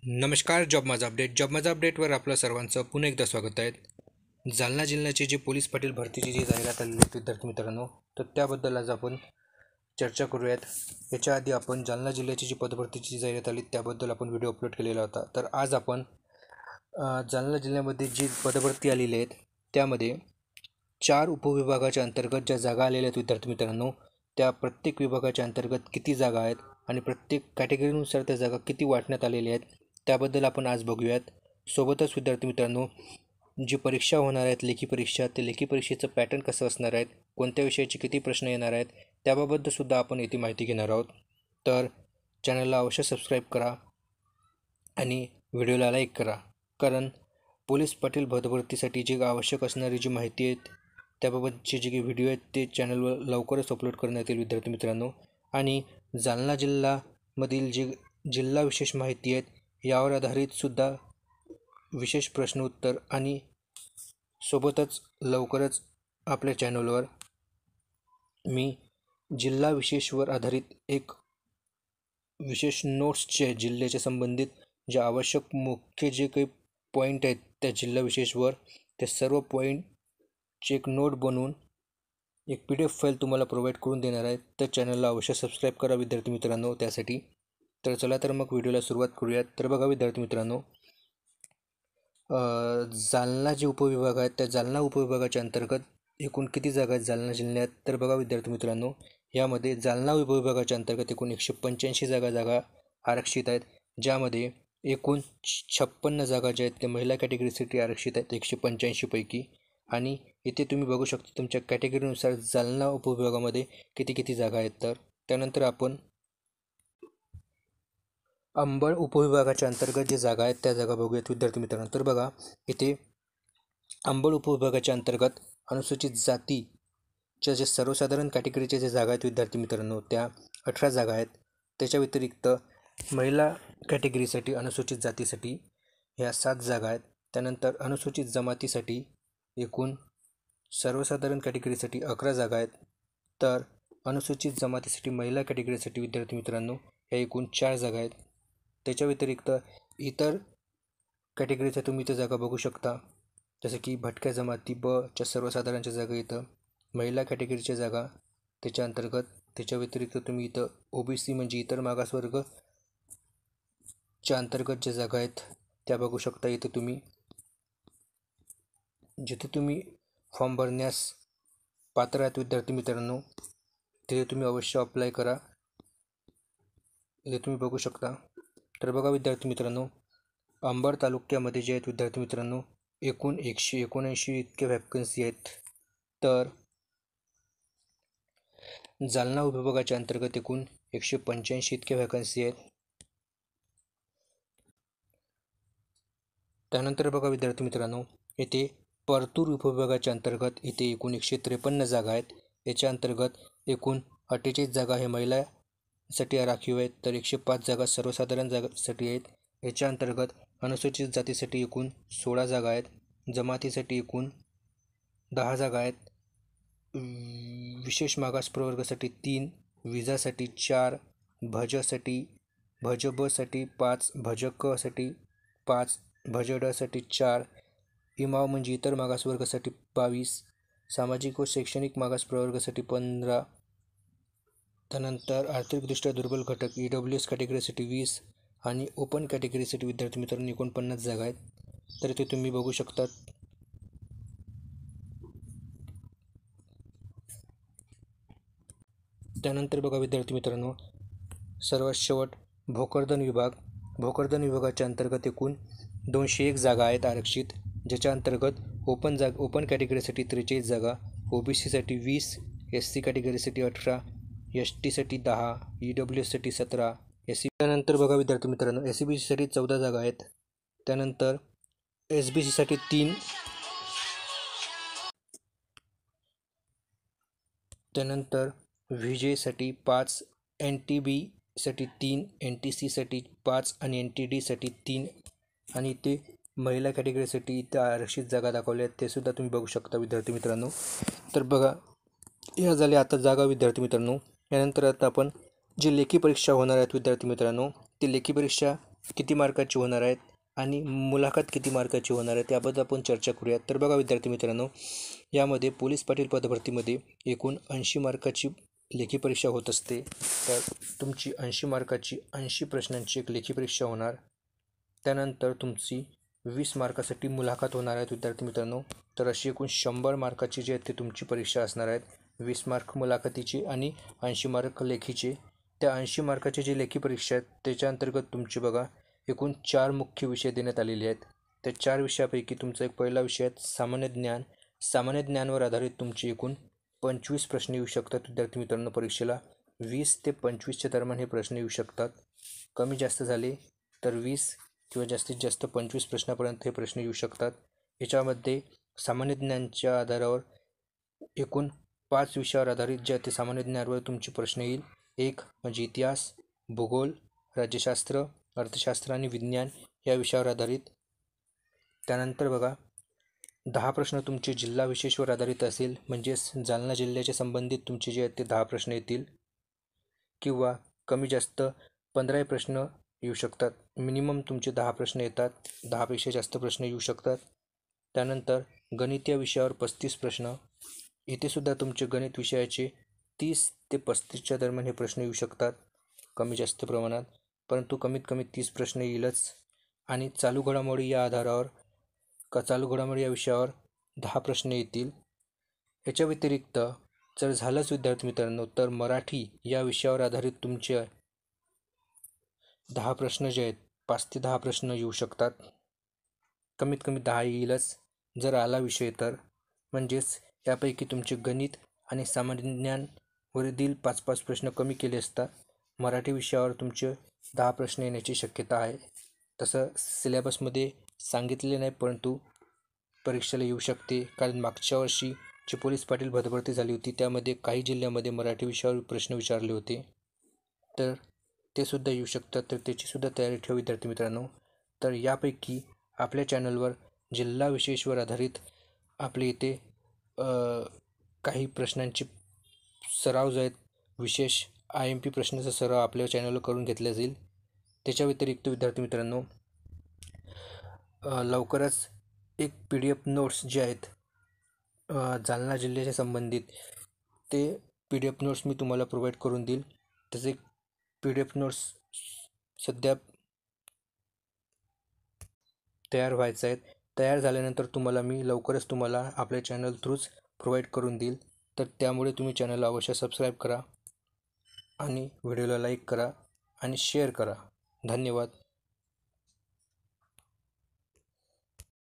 नमस्कार. जॉब माझा अपडेटवर आपलं सर्वांचं पुन्हा एकदा स्वागत आहे. जालना जिल्ह्याचे जे पोलीस पाटील भरतीची जी जाहिरात आलेली आहे विद्यार्थी मित्रांनो, तर त्याबद्दल आज आपण चर्चा करूयात. याच्या आधी आपण जालना जिल्ह्याची जी पदभरतीची जी जाहिरात आली त्याबद्दल आपण व्हिडिओ अपलोड केलेला होता. तर आज आपण जालना जिल्ह्यामध्ये जी पदभरती आलेली आहेत त्यामध्ये 4 उपविभागाच्या अंतर्गत ज्या जागा आलेल्या आहेत विद्यार्थी मित्रांनो, त्या प्रत्येक विभागाच्या अंतर्गत किती जागा आहेत आणि प्रत्येक कॅटेगरीनुसार त्या जागा किती वाटण्यात आलेल्या आहेत त्याबद्दल आपण आज बघूयात. सोबतच विद्यार्थी मित्रांनो, जी परीक्षा होणार आहेत लेखी परीक्षा, ते लेखी परीक्षेचं पॅटर्न कसं असणार आहेत, कोणत्या विषयाचे किती प्रश्न येणार आहेत त्याबाबतसुद्धा आपण येथे माहिती घेणार आहोत. तर चॅनलला अवश्य सबस्क्राईब करा आणि व्हिडिओला लाईक करा, कारण पोलीस पाटील पदभरतीसाठी जी आवश्यक असणारी जी माहिती आहेत त्याबाबतचे जे काही व्हिडिओ आहेत ते चॅनलवर लवकरच अपलोड करण्यात येईल विद्यार्थी मित्रांनो. आणि जालना जिल्ह्यामधील जी जिल्हा विशेष माहिती आहेत यावर आधारितसुद्धा विशेष प्रश्नोत्तर आणि सोबतच लवकरच आपल्या चॅनलवर मी जिल्हा विशेषवर आधारित एक विशेष नोट्सचे जिल्ह्याच्या संबंधित जे आवश्यक मुख्य जे काही पॉईंट आहेत त्या जिल्हा विशेषवर, त्या सर्व पॉईंटची एक नोट बनवून एक PDF फाईल तुम्हाला प्रोव्हाइड करून देणार आहे. तर चॅनलला अवश्य सबस्क्राईब करा विद्यार्थी मित्रांनो त्यासाठी. तर चला तर मग व्हिडिओला सुरुवात करूयात. तर बघा विद्यार्थी मित्रांनो, जालना जे उपविभाग आहेत त्या जालना उपविभागाच्या अंतर्गत एकूण किती जागा आहेत जालना जिल्ह्यात, तर बघा विद्यार्थी मित्रांनो, यामध्ये जालना उपविभागाच्या अंतर्गत एकूण 185 जागा आरक्षित आहेत, ज्यामध्ये एकूण 56 जागा ज्या आहेत त्या महिला कॅटेगरीसाठी आरक्षित आहेत 185 पैकी. आणि इथे तुम्ही बघू शकता तुमच्या कॅटेगरीनुसार जालना उपविभागामध्ये किती जागा आहेत. तर त्यानंतर आपण अंबड उपविभागाच्या अंतर्गत जे जागा आहेत त्या जागा बघूयात विद्यार्थी मित्रांनो. तर बघा इथे अंबड उपविभागाच्या अंतर्गत अनुसूचित जातीच्या जे सर्वसाधारण कॅटेगरीच्या जे जागा आहेत विद्यार्थी मित्रांनो त्या 18 जागा आहेत. त्याच्या व्यतिरिक्त महिला कॅटेगरीसाठी अनुसूचित जातीसाठी ह्या 7 जागा आहेत. त्यानंतर अनुसूचित जमातीसाठी एकूण सर्वसाधारण कॅटेगरीसाठी 11 जागा आहेत. तर अनुसूचित जमातीसाठी महिला कॅटेगरीसाठी विद्यार्थी मित्रांनो ह्या एकूण 4 जागा आहेत. त्याच्या व्यतिरिक्त इतर कॅटेगरीच्या तुम्ही इथं जागा बघू शकता, जसं की भटक्या जमाती च्या सर्वसाधारणच्या जागा इथं, महिला कॅटेगरीच्या जागा त्याच्या अंतर्गत. त्याच्या व्यतिरिक्त तुम्ही इथं OBC म्हणजे इतर मागासवर्गच्या अंतर्गत ज्या जागा आहेत त्या बघू शकता. इथे तुम्ही जिथे तुम्ही फॉर्म भरण्यास पात्र आहेत विद्यार्थी मित्रांनो तिथे तुम्ही अवश्य अप्लाय करा. इथे तुम्ही बघू शकता. तर बघा विद्यार्थी मित्रांनो, अंबड तालुक्यामध्ये जे आहेत विद्यार्थी मित्रांनो एकूण 179 इतके व्हॅकन्सी आहेत. तर जालना विभागाच्या अंतर्गत एकूण 185 इतके व्हॅकन्सी आहेत. त्यानंतर बघा विद्यार्थी मित्रांनो, येथे परतूर उपविभागाच्या अंतर्गत इथे एकूण 153 जागा आहेत. याच्या अंतर्गत एकूण 48 जागा हे महिलांसाठी राखीव आहेत, तर 105 जागा सर्वसाधारण जागासाठी आहेत. याच्या अंतर्गत अनुसूचित जातीसाठी एकूण 16 जागा आहेत, जमातीसाठी एकूण 10 जागा आहेत, विशेष मागास प्रवर्गासाठी 3, विजासाठी 4, भज ब साठी 5, भज क साठी 5, भज ड साठी 4, इमाव म्हणजे इतर मागासवर्गासाठी 22, सामाजिक व शैक्षणिक मागास प्रवर्गासाठी 15, त्यानंतर आर्थिकदृष्ट्या दुर्बल घटक EWS कॅटेगरीसाठी 20 आणि ओपन कॅटेगरीसाठी विद्यार्थी मित्रांनो 49 जागा आहेत. तर ते तुम्ही बघू शकता. त्यानंतर बघा विद्यार्थी मित्रांनो, सर्वात शेवट भोकरदन विभागाच्या अंतर्गत एकूण 201 जागा आहेत आरक्षित, ज्याच्या अंतर्गत ओपन कॅटेगरीसाठी 43 जागा, OBC साठी 20, SC कॅटेगरीसाठी 18, ST साठी 10, EWS साठी 17, त्यानंतर बघा विद्यार्थी मित्रांनो SCBC साठी 14 जागा आहेत. त्यानंतर SBC साठी 3, त्यानंतर VJ साठी 5, NTB साठी 3, NTC साठी 5 आणि NTD साठी 3. आणि इथे महिला कॅटेगरीसाठी इथे आरक्षित जागा दाखवल्या आहेत, ते सुद्धा तुम्ही बघू शकता विद्यार्थी मित्रांनो. तर बघा या झाल्या आता जागा विद्यार्थी मित्रांनो. यानंतर आता आपण जी लेखी परीक्षा होणार आहेत विद्यार्थी मित्रांनो, ती लेखी परीक्षा किती मार्काची होणार आहेत आणि मुलाखत किती मार्काची होणार आहे त्याबद्दल आपण चर्चा करूयात. तर बघा विद्यार्थी मित्रांनो, यामध्ये पोलीस पाटील पदभरतीमध्ये एकूण 80 मार्काची लेखी परीक्षा होत असते. तर तुमची 80 मार्काची 80 प्रश्नांची एक लेखी परीक्षा होणार. त्यानंतर तुमची 20 मार्कासाठी मुलाखत होणार आहेत विद्यार्थी मित्रांनो. तर अशी एकूण 100 मार्काची जी आहे ते तुमची परीक्षा असणार आहेत. 20 मार्क मुलाखतीची आणि 80 मार्क लेखीचे. त्या 80 मार्काची जी लेखी परीक्षा आहेत त्याच्या अंतर्गत तुमची बघा एकूण 4 मुख्य विषय देण्यात आलेले आहेत. त्या 4 विषयापैकी तुमचा एक पहिला विषय आहे सामान्य ज्ञान. सामान्य ज्ञानवर आधारित तुमची एकूण 25 प्रश्न येऊ शकतात विद्यार्थी मित्रांनो परीक्षेला. 20 ते 25च्या दरम्यान हे प्रश्न येऊ शकतात. कमी जास्त झाले तर 20 किंवा जास्तीत जास्त 25 प्रश्नापर्यंत हे प्रश्न येऊ शकतात. याच्यामध्ये सामान्य ज्ञानच्या आधारावर एकूण 5 विषयावर आधारित जे ते सामान्य ज्ञानावर तुमचे प्रश्न येईल. एक म्हणजे इतिहास, भूगोल, राज्यशास्त्र, अर्थशास्त्र आणि विज्ञान या विषयावर आधारित. त्यानंतर बघा 10 प्रश्न तुमचे जिल्हा विशेषवर आधारित असेल, म्हणजेच जालना जिल्ह्याचे संबंधित तुमचे जे आहेत ते 10 प्रश्न येतील किंवा कमी जास्त 15 प्रश्न येऊ शकतात. मिनिमम तुमचे 10 प्रश्न येतात. 10पेक्षा जास्त प्रश्न येऊ शकतात. त्यानंतर गणित या विषयावर 35 प्रश्न. इथे सुद्धा तुमचे गणित विषयाचे 30 ते 35च्या दरम्यान हे प्रश्न येऊ शकतात कमी जास्त प्रमाणात, परंतु कमीत कमी 30 प्रश्न येईलच. आणि चालू घडामोडी या आधारावर चालू घडामोडी या विषयावर 10 प्रश्न येतील. याच्या व्यतिरिक्त जर झालंच विद्यार्थी मित्रांनो तर मराठी या विषयावर आधारित तुमचे 10 प्रश्न जे आहेत 5 ते 10 प्रश्न येऊ शकतात. कमीत कमी 10 येईलच जर आला विषय तर. म्हणजेच यापैकी तुमचे गणित आणि सामान्य ज्ञानवरील 5-5 प्रश्न कमी केले असता मराठी विषयावर तुमचे 10 प्रश्न येण्याची शक्यता आहे. तसं सिलेबसमध्ये सांगितलेले नाही, परंतु परीक्षेला येऊ शकते. कारण मागच्या वर्षी जी पोलीस पाटील पदभरती झाली होती त्यामध्ये काही जिल्ह्यामध्ये मराठी विषयावर प्रश्न विचारले होते. तर ते सुद्धा येऊ शकतात. तर त्याचीसुद्धा तयारी ठेवा विद्यार्थी मित्रांनो. तर यापैकी आपल्या चॅनलवर जिल्हा विशेषवर आधारित आपले इथे काही प्रश्नांचे सराव जो आहेत विशेष IMP प्रश्नाचा सराव आपल्या चॅनलवर करून घेतला जाईल. त्याच्या व्यतिरिक्त विद्यार्थी मित्रांनो लवकरच एक PDF नोट्स जे आहेत जालना जिल्ह्याच्या संबंधित ते PDF नोट्स मी तुम्हाला प्रोव्हाइड करून देईल. त्याचे PDF नोट्स सध्या तयार व्हायचं आहेत. तयार झाल्यानंतर मी लवकरच तुम्हाला आपल्या चॅनल थ्रूच प्रोव्हाइड करून देईल. तर त्यामुळे तुम्ही चॅनलला अवश्य सबस्क्राईब करा आणि व्हिडिओला लाईक करा आणि शेअर करा. धन्यवाद.